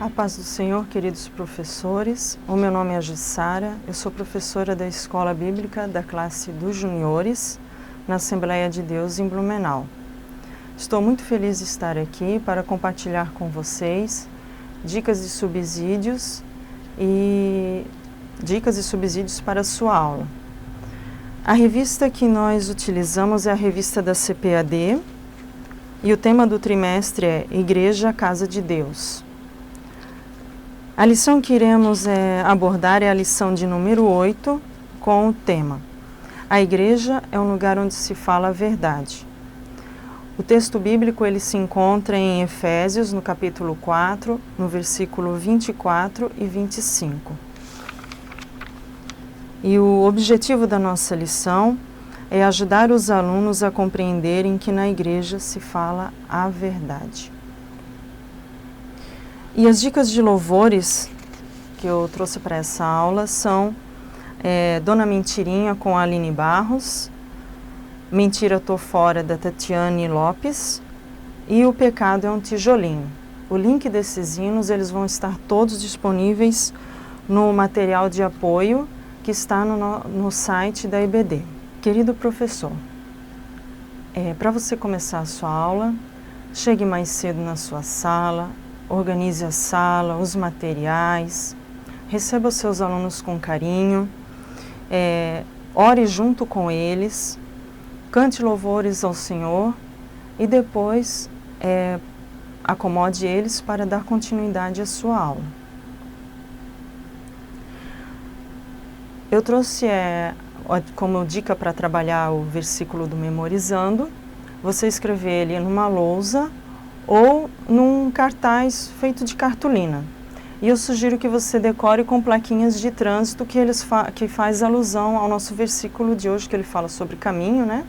A paz do Senhor, queridos professores. O meu nome é Jussara, eu sou professora da Escola Bíblica da classe dos Juniores, na Assembleia de Deus em Blumenau. Estou muito feliz de estar aqui para compartilhar com vocês dicas e subsídios para a sua aula. A revista que nós utilizamos é a revista da CPAD e o tema do trimestre é Igreja, Casa de Deus. A lição que iremos abordar é a lição de número 8, com o tema A Igreja é um lugar onde se fala a verdade. O texto bíblico ele se encontra em Efésios, no capítulo 4, no versículo 24 e 25. E o objetivo da nossa lição é ajudar os alunos a compreenderem que na igreja se fala a verdade. E as dicas de louvores que eu trouxe para essa aula são Dona Mentirinha com a Aline Barros, Mentira Tô Fora da Tatiane Lopes e O Pecado é um Tijolinho. O link desses hinos eles vão estar todos disponíveis no material de apoio que está no site da EBD. Querido professor, para você começar a sua aula, chegue mais cedo na sua sala, organize a sala, os materiais, receba os seus alunos com carinho, ore junto com eles, cante louvores ao Senhor e depois acomode eles para dar continuidade à sua aula. Eu trouxe como dica para trabalhar o versículo do Memorizando, você escrever ele numa lousa ou num cartaz feito de cartolina. E eu sugiro que você decore com plaquinhas de trânsito que faz alusão ao nosso versículo de hoje, que ele fala sobre caminho, né?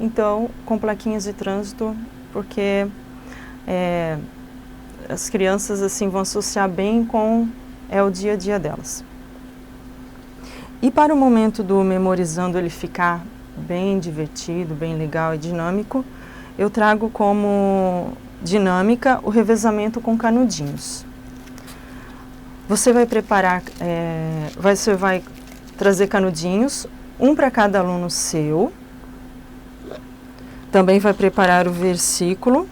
Então, com plaquinhas de trânsito, porque as crianças assim vão associar bem com o dia a dia delas. E para o momento do Memorizando ele ficar bem divertido, bem legal e dinâmico, eu trago como dinâmica o revezamento com canudinhos. Você vai preparar, você vai trazer canudinhos, um para cada aluno seu. Também vai preparar o versículo.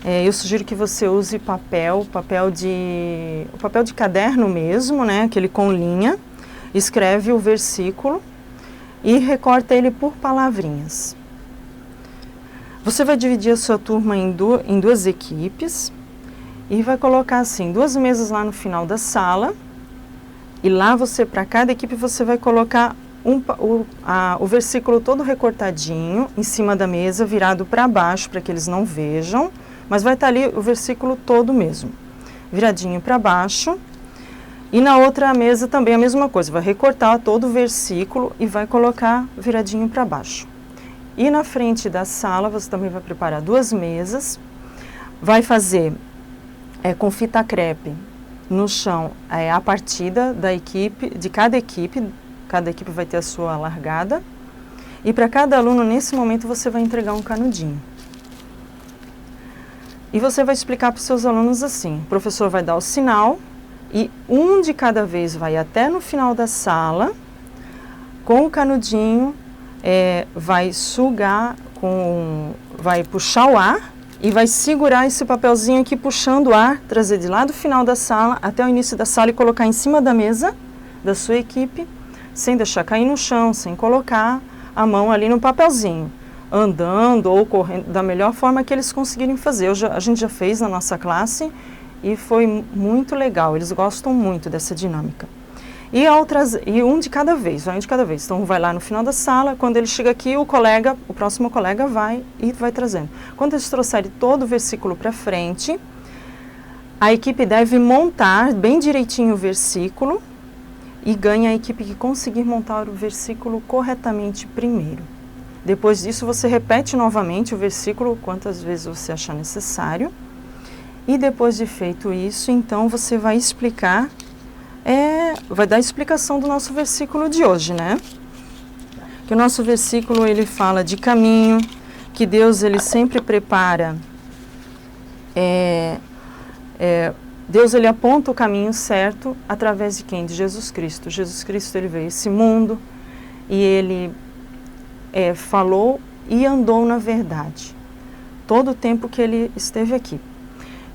Eu sugiro que você use papel de caderno mesmo, né, aquele com linha. Escreve o versículo e recorta ele por palavrinhas. Você vai dividir a sua turma em duas equipes e vai colocar assim, 2 mesas lá no final da sala e lá para cada equipe você vai colocar o versículo todo recortadinho em cima da mesa, virado para baixo para que eles não vejam, mas vai estar ali o versículo todo mesmo, viradinho para baixo. E na outra mesa também a mesma coisa, vai recortar todo o versículo e vai colocar viradinho para baixo. E na frente da sala você também vai preparar 2 mesas, vai fazer com fita crepe no chão a partida de cada equipe vai ter a sua largada. E para cada aluno nesse momento você vai entregar um canudinho. E você vai explicar para os seus alunos assim, o professor vai dar o sinal, e um de cada vez vai até no final da sala, com o canudinho, vai sugar, vai puxar o ar e vai segurar esse papelzinho aqui puxando o ar, trazer de lá do final da sala até o início da sala e colocar em cima da mesa da sua equipe, sem deixar cair no chão, sem colocar a mão ali no papelzinho, andando ou correndo da melhor forma que eles conseguirem fazer. A gente já fez na nossa classe e foi muito legal, eles gostam muito dessa dinâmica. E um de cada vez. Então vai lá no final da sala, quando ele chega aqui, o próximo colega vai trazendo. Quando eles trouxerem todo o versículo para frente, a equipe deve montar bem direitinho o versículo e ganha a equipe que conseguir montar o versículo corretamente primeiro. Depois disso, você repete novamente o versículo quantas vezes você achar necessário. E depois de feito isso, então você vai explicar, vai dar a explicação do nosso versículo de hoje, né? Que o nosso versículo ele fala de caminho, que Deus ele sempre prepara Deus, ele aponta o caminho certo através de quem? De Jesus Cristo. Jesus Cristo, ele veio a esse mundo e ele falou e andou na verdade. Todo o tempo que ele esteve aqui.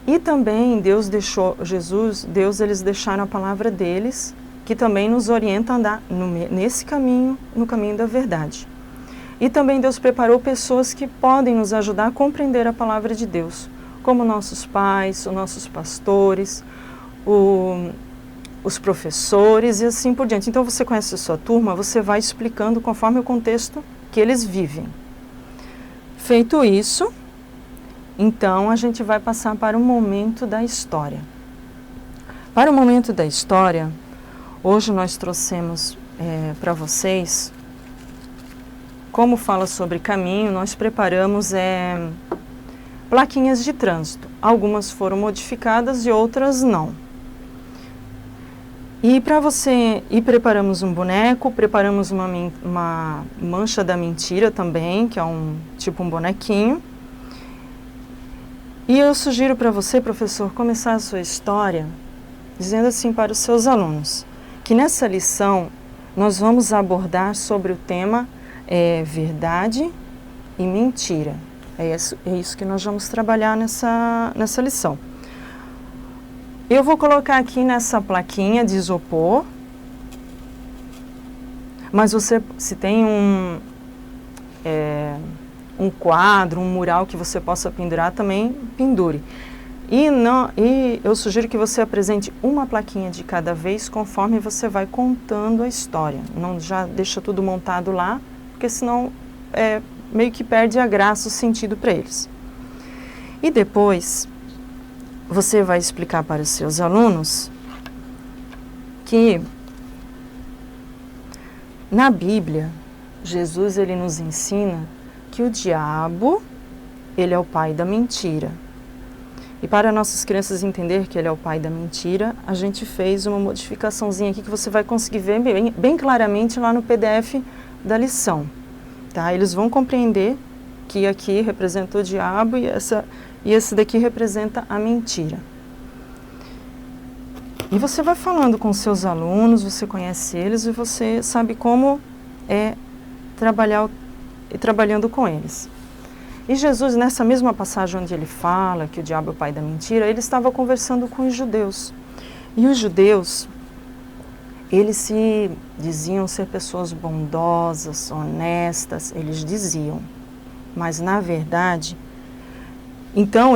E também Deus, eles deixaram a palavra deles, que também nos orienta a andar nesse caminho, no caminho da verdade. E também Deus preparou pessoas que podem nos ajudar a compreender a palavra de Deus, como nossos pais, os nossos pastores, os professores e assim por diante. Então você conhece a sua turma, você vai explicando conforme o contexto que eles vivem. Feito isso, então a gente vai passar para o momento da história. Para o momento da história, hoje nós trouxemos para vocês, como fala sobre caminho, nós preparamos plaquinhas de trânsito. Algumas foram modificadas e outras não. E preparamos um boneco, preparamos uma mancha da mentira também, que é um bonequinho. E eu sugiro para você, professor, começar a sua história dizendo assim para os seus alunos, que nessa lição nós vamos abordar sobre o tema verdade e mentira. É isso que nós vamos trabalhar nessa lição. Eu vou colocar aqui nessa plaquinha de isopor, mas você, se tem um quadro, um mural que você possa pendurar, também pendure. E eu sugiro que você apresente uma plaquinha de cada vez, conforme você vai contando a história. Não já deixa tudo montado lá, porque senão meio que perde a graça, o sentido para eles. E depois, você vai explicar para os seus alunos que na Bíblia, Jesus, ele nos ensina que o diabo, ele é o pai da mentira. E para nossas crianças entender que ele é o pai da mentira, a gente fez uma modificaçãozinha aqui que você vai conseguir ver bem claramente lá no PDF da lição. Tá? Eles vão compreender que aqui representa o diabo e esse daqui representa a mentira. E você vai falando com seus alunos, você conhece eles e você sabe como trabalhando com eles. E Jesus, nessa mesma passagem onde ele fala que o diabo é o pai da mentira, ele estava conversando com os judeus. E os judeus, eles se diziam ser pessoas bondosas, honestas, eles diziam. Mas, na verdade, então,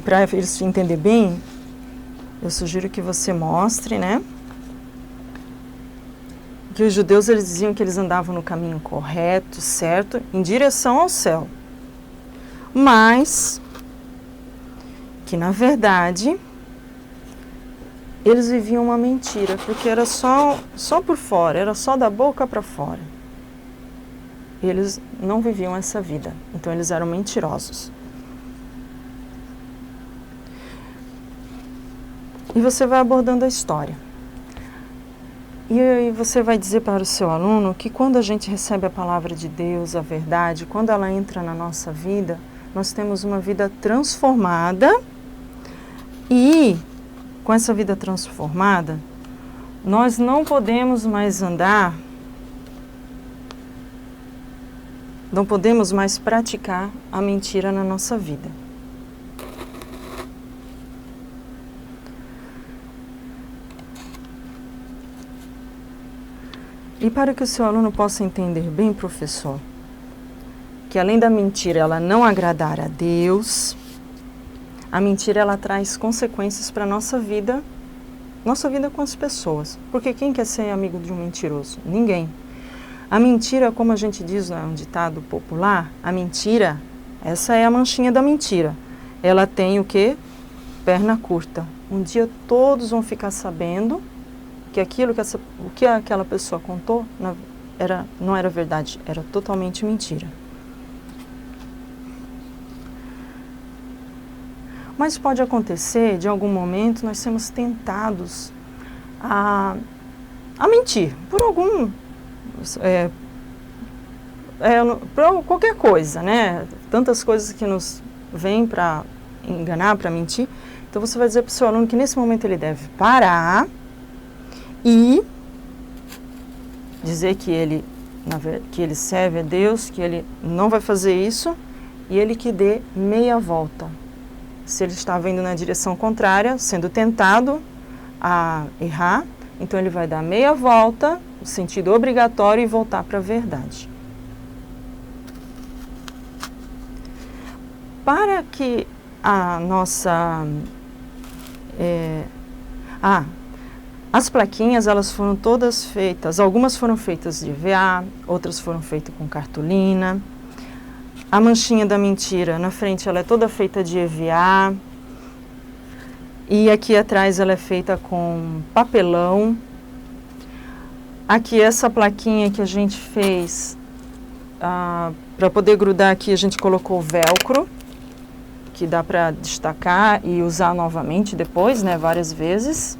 para eles entenderem bem, eu sugiro que você mostre, né? Que os judeus, eles diziam que eles andavam no caminho correto, certo, em direção ao céu. Mas, que na verdade, eles viviam uma mentira, porque era só por fora, era só da boca para fora. Eles não viviam essa vida, então eles eram mentirosos. E você vai abordando a história. E aí você vai dizer para o seu aluno que quando a gente recebe a palavra de Deus, a verdade, quando ela entra na nossa vida, nós temos uma vida transformada e com essa vida transformada, nós não podemos mais não podemos mais praticar a mentira na nossa vida. E para que o seu aluno possa entender bem, professor, que além da mentira ela não agradar a Deus, a mentira ela traz consequências para a nossa vida com as pessoas. Porque quem quer ser amigo de um mentiroso? Ninguém. A mentira, como a gente diz, é um ditado popular, a mentira, essa é a manchinha da mentira. Ela tem o quê? Perna curta. Um dia todos vão ficar sabendo que o que aquela pessoa contou não era verdade, era totalmente mentira. Mas pode acontecer, de algum momento, nós sermos tentados a mentir por por qualquer coisa, né? Tantas coisas que nos vêm para enganar, para mentir. Então, você vai dizer para o seu aluno que nesse momento ele deve parar e dizer que ele serve a Deus, que ele não vai fazer isso, e ele que dê meia volta. Se ele estava indo na direção contrária, sendo tentado a errar, então ele vai dar meia volta, no sentido obrigatório, e voltar para a verdade. Para que a nossa... as plaquinhas, elas foram todas feitas, algumas foram feitas de EVA, outras foram feitas com cartolina. A manchinha da mentira, na frente, ela é toda feita de EVA. E aqui atrás ela é feita com papelão. Aqui essa plaquinha que a gente fez, para poder grudar aqui, a gente colocou velcro, que dá para destacar e usar novamente depois, né, várias vezes.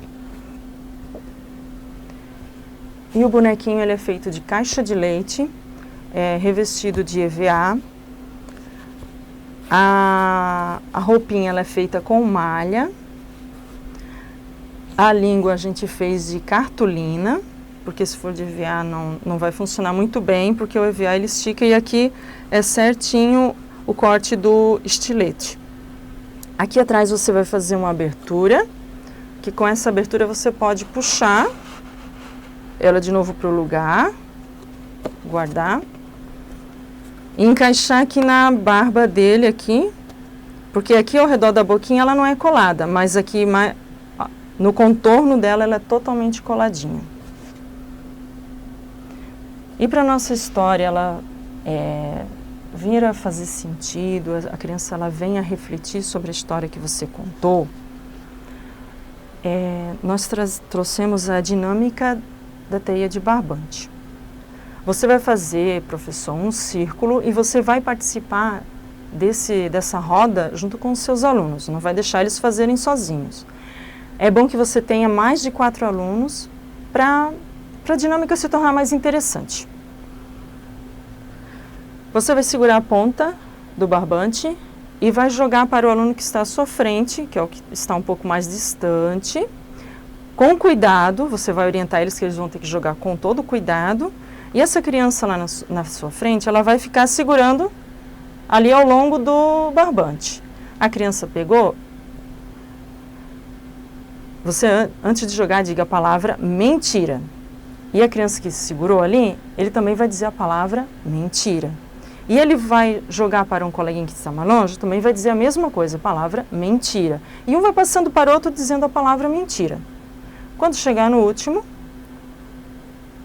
E o bonequinho ele é feito de caixa de leite, revestido de EVA. A roupinha ela é feita com malha. A língua a gente fez de cartolina, porque se for de EVA não vai funcionar muito bem, porque o EVA ele estica e aqui é certinho o corte do estilete. Aqui atrás você vai fazer uma abertura, que com essa abertura você pode puxar ela de novo para o lugar, guardar, e encaixar aqui na barba dele aqui, porque aqui ao redor da boquinha ela não é colada, mas aqui no contorno dela ela é totalmente coladinha. E para nossa história ela vir a fazer sentido, a criança ela vem a refletir sobre a história que você contou, nós trouxemos a dinâmica da teia de barbante. Você vai fazer, professor, um círculo e você vai participar dessa roda junto com os seus alunos, não vai deixar eles fazerem sozinhos. É bom que você tenha mais de 4 alunos para a dinâmica se tornar mais interessante. Você vai segurar a ponta do barbante e vai jogar para o aluno que está à sua frente, que é o que está um pouco mais distante. Com cuidado, você vai orientar eles que eles vão ter que jogar com todo cuidado. E essa criança lá na sua frente, ela vai ficar segurando ali ao longo do barbante. A criança pegou, você antes de jogar diga a palavra mentira. E a criança que segurou ali, ele também vai dizer a palavra mentira. E ele vai jogar para um coleguinha que está mais longe, também vai dizer a mesma coisa, a palavra mentira. E um vai passando para o outro dizendo a palavra mentira. Quando chegar no último,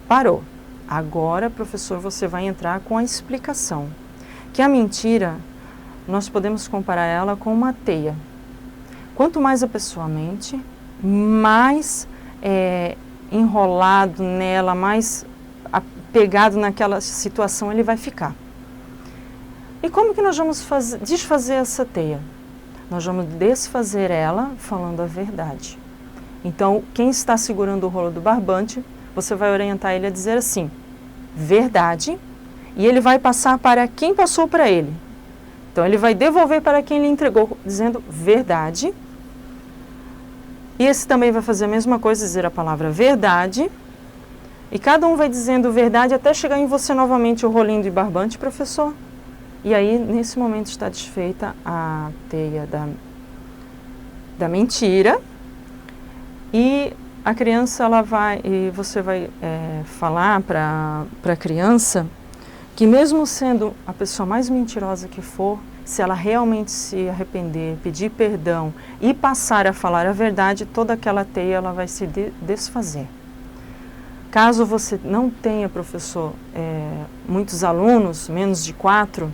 parou. Agora, professor, você vai entrar com a explicação. Que a mentira, nós podemos comparar ela com uma teia. Quanto mais a pessoa mente, mais enrolado nela, mais apegado naquela situação ele vai ficar. E como que nós vamos desfazer essa teia? Nós vamos desfazer ela falando a verdade. Então, quem está segurando o rolo do barbante, você vai orientar ele a dizer assim, verdade, e ele vai passar para quem passou para ele. Então, ele vai devolver para quem lhe entregou, dizendo verdade. E esse também vai fazer a mesma coisa, dizer a palavra verdade. E cada um vai dizendo verdade até chegar em você novamente o rolinho de barbante, professor. E aí, nesse momento, está desfeita a teia da mentira. E a criança, você vai falar para a criança que mesmo sendo a pessoa mais mentirosa que for, se ela realmente se arrepender, pedir perdão e passar a falar a verdade, toda aquela teia ela vai se desfazer. Caso você não tenha, professor, muitos alunos, menos de 4,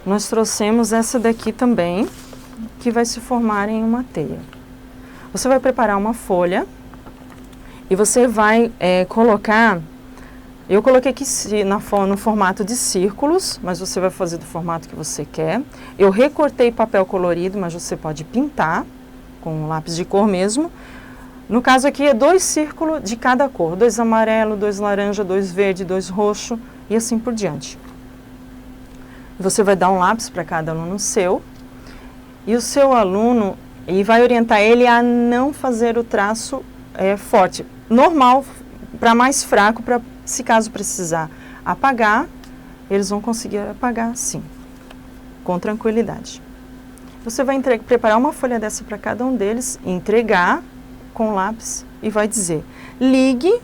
nós trouxemos essa daqui também, que vai se formar em uma teia. Você vai preparar uma folha e você vai colocar... Eu coloquei aqui no formato de círculos, mas você vai fazer do formato que você quer. Eu recortei papel colorido, mas você pode pintar com um lápis de cor mesmo. No caso aqui é 2 círculos de cada cor, 2 amarelo, 2 laranja, 2 verde, 2 roxo e assim por diante. Você vai dar um lápis para cada aluno seu E o seu aluno, e vai orientar ele a não fazer o traço forte. Normal, para mais fraco, para se caso precisar apagar, eles vão conseguir apagar sim, com tranquilidade. Você vai preparar uma folha dessa para cada um deles, entregar com lápis e vai dizer, ligue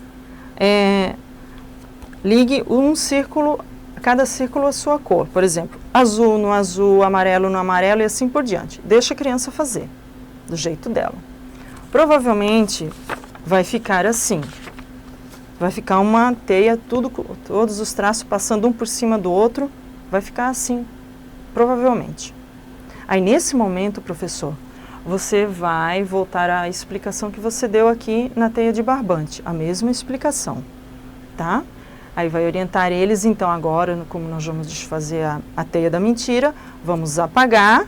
um círculo, cada círculo a sua cor. Por exemplo, azul no azul, amarelo no amarelo e assim por diante. Deixa a criança fazer, do jeito dela. Provavelmente vai ficar assim. Vai ficar uma teia, todos os traços passando um por cima do outro. Vai ficar assim, provavelmente. Aí, nesse momento, professor, você vai voltar à explicação que você deu aqui na teia de barbante. A mesma explicação, tá? Aí vai orientar eles, então, agora, como nós vamos desfazer a teia da mentira, vamos apagar.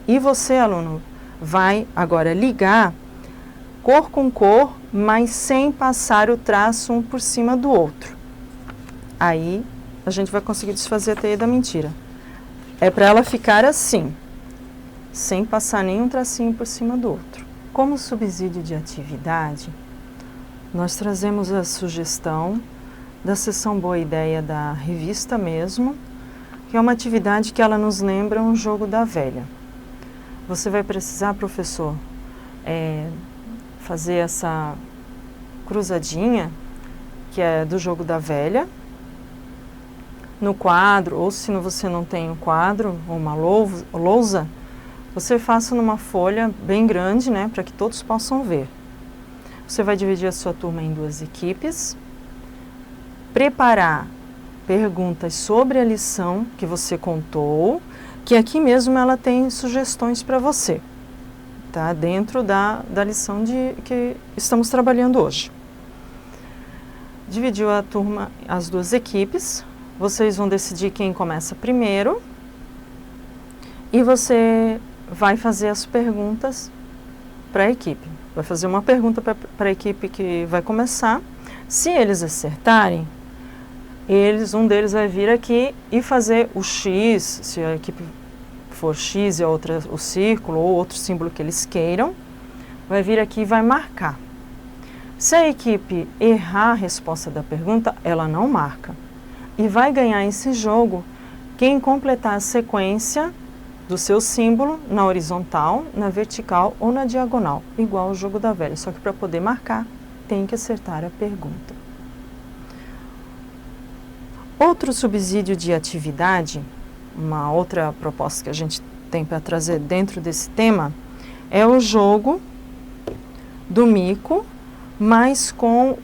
E você, aluno, vai agora ligar cor com cor, mas sem passar o traço um por cima do outro. Aí, a gente vai conseguir desfazer a teia da mentira. É para ela ficar assim, sem passar nenhum tracinho por cima do outro. Como subsídio de atividade, nós trazemos a sugestão da seção Boa Ideia da revista mesmo, que é uma atividade que ela nos lembra um jogo da velha. Você vai precisar, professor, fazer essa cruzadinha, que é do jogo da velha, no quadro, ou se você não tem um quadro ou uma lousa, você faça numa folha bem grande, né, para que todos possam ver. Você vai dividir a sua turma em 2 equipes, preparar perguntas sobre a lição que você contou, que aqui mesmo ela tem sugestões para você, tá? Dentro da lição que estamos trabalhando hoje. Dividiu a turma, as 2 equipes, vocês vão decidir quem começa primeiro e você vai fazer as perguntas para a equipe. Vai fazer uma pergunta para a equipe que vai começar. Se eles acertarem, um deles vai vir aqui e fazer o X, se a equipe for X e a outra o círculo ou outro símbolo que eles queiram, vai vir aqui e vai marcar. Se a equipe errar a resposta da pergunta, ela não marca. E vai ganhar esse jogo quem completar a sequência do seu símbolo na horizontal, na vertical ou na diagonal, igual ao jogo da velha. Só que para poder marcar, tem que acertar a pergunta. Outro subsídio de atividade, uma outra proposta que a gente tem para trazer dentro desse tema, é o jogo do mico, mas com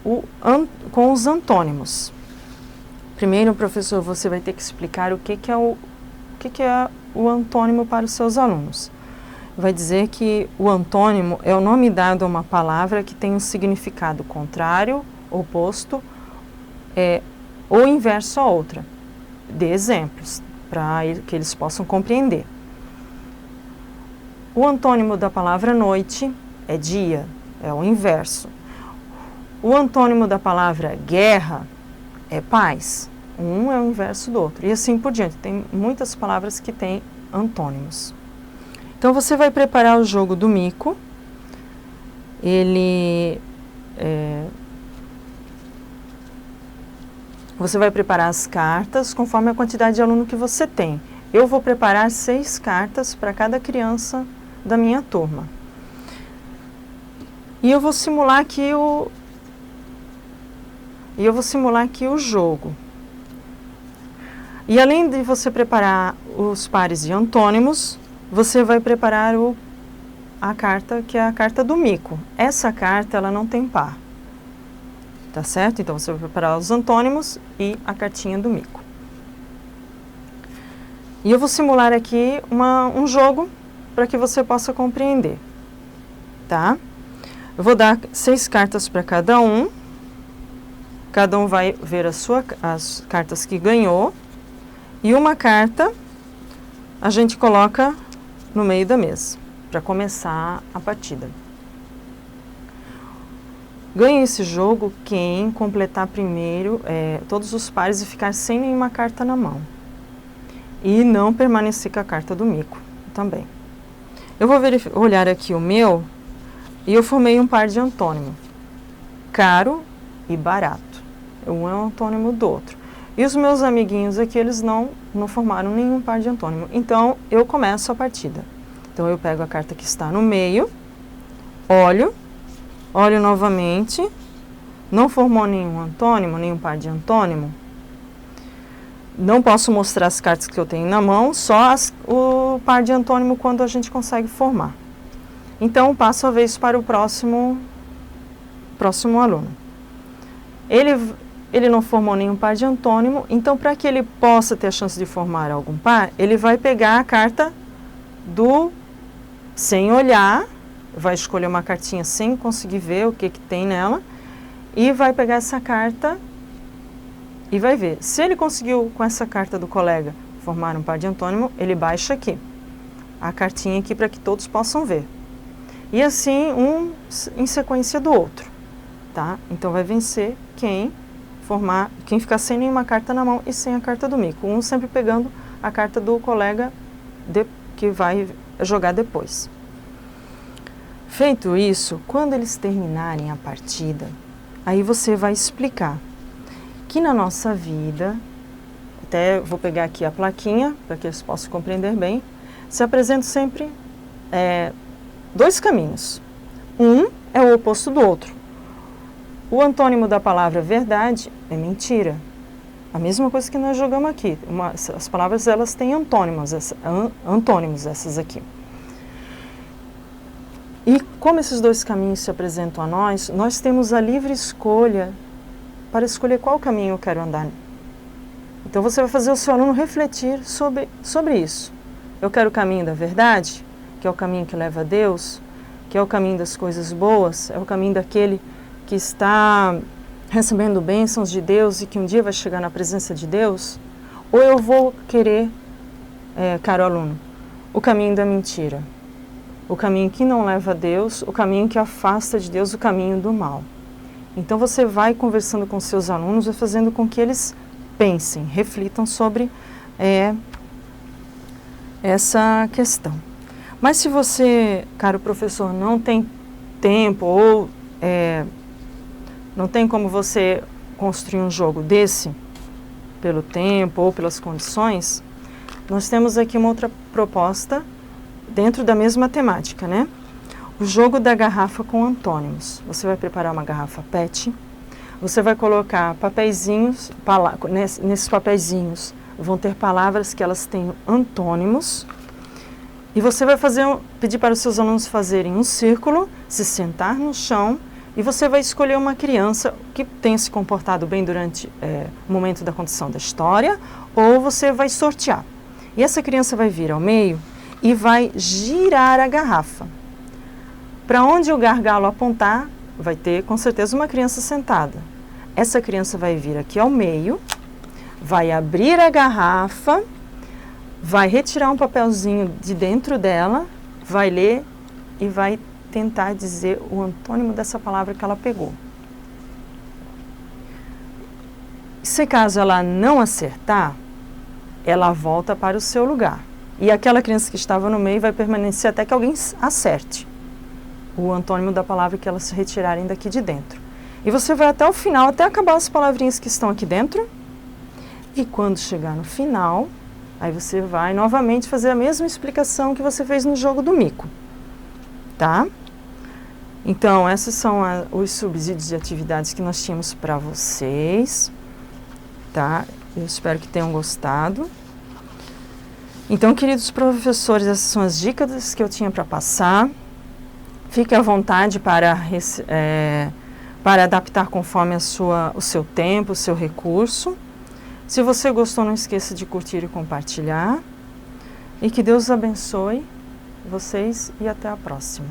os antônimos. Primeiro, professor, você vai ter que explicar o que é o antônimo para os seus alunos. Vai dizer que o antônimo é o nome dado a uma palavra que tem um significado contrário, oposto, ou inverso a outra. Dê exemplos, para que eles possam compreender. O antônimo da palavra noite é dia, é o inverso. O antônimo da palavra guerra é paz. Um é o inverso do outro. E assim por diante. Tem muitas palavras que têm antônimos. Então, você vai preparar o jogo do mico. Você vai preparar as cartas conforme a quantidade de aluno que você tem. Eu vou preparar 6 cartas para cada criança da minha turma. E eu vou simular aqui o jogo. E além de você preparar os pares de antônimos, você vai preparar a carta, que é a carta do mico. Essa carta, ela não tem par. Tá certo? Então, você vai preparar os antônimos e a cartinha do mico. E eu vou simular aqui um jogo para que você possa compreender. Tá? Eu vou dar 6 cartas para cada um. Cada um vai ver as cartas que ganhou. E uma carta a gente coloca no meio da mesa, para começar a partida. Ganha esse jogo quem completar primeiro todos os pares e ficar sem nenhuma carta na mão. E não permanecer com a carta do mico também. Eu vou olhar aqui o meu e eu formei um par de antônimo. Caro e barato. Um é um antônimo do outro. E os meus amiguinhos aqui, eles não formaram nenhum par de antônimo. Então, eu começo a partida. Então, eu pego a carta que está no meio, olho novamente, não formou nenhum antônimo, nenhum par de antônimo. Não posso mostrar as cartas que eu tenho na mão, só o par de antônimo quando a gente consegue formar. Então, passo a vez para o próximo aluno. Ele não formou nenhum par de antônimo, então, para que ele possa ter a chance de formar algum par, ele vai pegar a carta sem olhar, vai escolher uma cartinha sem conseguir ver o que tem nela, e vai pegar essa carta e vai ver. Se ele conseguiu, com essa carta do colega, formar um par de antônimo, ele baixa aqui, a cartinha aqui para que todos possam ver. E assim, um em sequência do outro, tá? Então, vai vencer quem ficar sem nenhuma carta na mão e sem a carta do mico. Um sempre pegando a carta do colega que vai jogar depois. Feito isso, quando eles terminarem a partida, aí você vai explicar que na nossa vida, até vou pegar aqui a plaquinha para que eles possam compreender bem, se apresentam sempre dois caminhos. Um é o oposto do outro. O antônimo da palavra verdade é mentira. A mesma coisa que nós jogamos aqui. As palavras, elas têm antônimos, essas aqui. E como esses dois caminhos se apresentam a nós temos a livre escolha para escolher qual caminho eu quero andar. Então, você vai fazer o seu aluno refletir sobre isso. Eu quero o caminho da verdade, que é o caminho que leva a Deus, que é o caminho das coisas boas, é o caminho daquele que está recebendo bênçãos de Deus e que um dia vai chegar na presença de Deus? Ou eu vou querer, caro aluno, o caminho da mentira, o caminho que não leva a Deus, o caminho que afasta de Deus, o caminho do mal. Então, você vai conversando com seus alunos e fazendo com que eles pensem, reflitam sobre essa questão. Mas se você, caro professor, não tem tempo ou não tem como você construir um jogo desse, pelo tempo ou pelas condições, nós temos aqui uma outra proposta dentro da mesma temática, né? O jogo da garrafa com antônimos. Você vai preparar uma garrafa PET, você vai colocar papeizinhos, nesses papeizinhos vão ter palavras que elas têm antônimos, e você vai pedir para os seus alunos fazerem um círculo, se sentar no chão, e você vai escolher uma criança que tenha se comportado bem durante o momento da contação da história, ou você vai sortear. E essa criança vai vir ao meio e vai girar a garrafa. Para onde o gargalo apontar, vai ter com certeza uma criança sentada. Essa criança vai vir aqui ao meio, vai abrir a garrafa, vai retirar um papelzinho de dentro dela, vai ler e vai tentar dizer o antônimo dessa palavra que ela pegou. Se caso ela não acertar, ela volta para o seu lugar. E aquela criança que estava no meio vai permanecer até que alguém acerte o antônimo da palavra que elas retirarem daqui de dentro. E você vai até o final, até acabar as palavrinhas que estão aqui dentro. E quando chegar no final, aí você vai novamente fazer a mesma explicação que você fez no jogo do mico. Tá? Então, esses são os subsídios de atividades que nós tínhamos para vocês. Tá? Eu espero que tenham gostado. Então, queridos professores, essas são as dicas que eu tinha para passar. Fique à vontade para adaptar conforme o seu tempo, o seu recurso. Se você gostou, não esqueça de curtir e compartilhar. E que Deus abençoe vocês e até a próxima.